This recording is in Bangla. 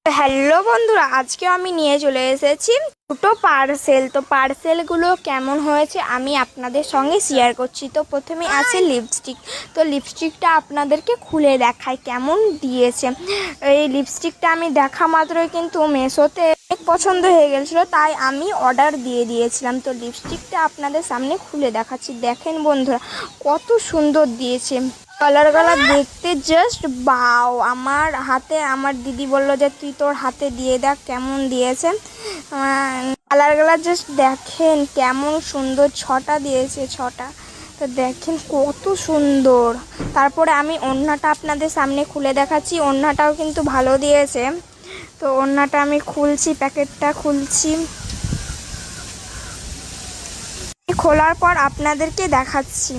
হ্যালো বন্ধুরা, আজকে আমি নিয়ে চলে এসেছি দুটো পার্সেল। তো পার্সেলগুলো কেমন হয়েছে আমি আপনাদের সঙ্গে শেয়ার করছি। তো প্রথমে আছে লিপস্টিক। তো লিপস্টিকটা আপনাদেরকে খুলে দেখাই কেমন দিয়েছে। এই লিপস্টিকটা আমি দেখা মাত্রই কিন্তু মিশোতে অনেক পছন্দ হয়ে গেছিলো, তাই আমি অর্ডার দিয়ে দিয়েছিলাম। তো লিপস্টিকটা আপনাদের সামনে খুলে দেখাচ্ছি। দেখেন বন্ধুরা কত সুন্দর দিয়েছে, কালার দেখতে জাস্ট বাও। আমার হাতে আমার দিদি বললো যে তুই তোর হাতে দিয়ে দেখ কেমন দিয়েছে। কালার জাস্ট দেখেন কেমন সুন্দর, 6টা দিয়েছে, 6টা। তো দেখেন কত সুন্দর। তারপরে আমি ওড়নাটা আপনাদের সামনে খুলে দেখাচ্ছি। ওড়নাটাও কিন্তু ভালো দিয়েছে। তো ওড়নাটা আমি খুলছি, প্যাকেটটা খুলছি। খোলার পর আপনাদেরকে দেখাচ্ছি।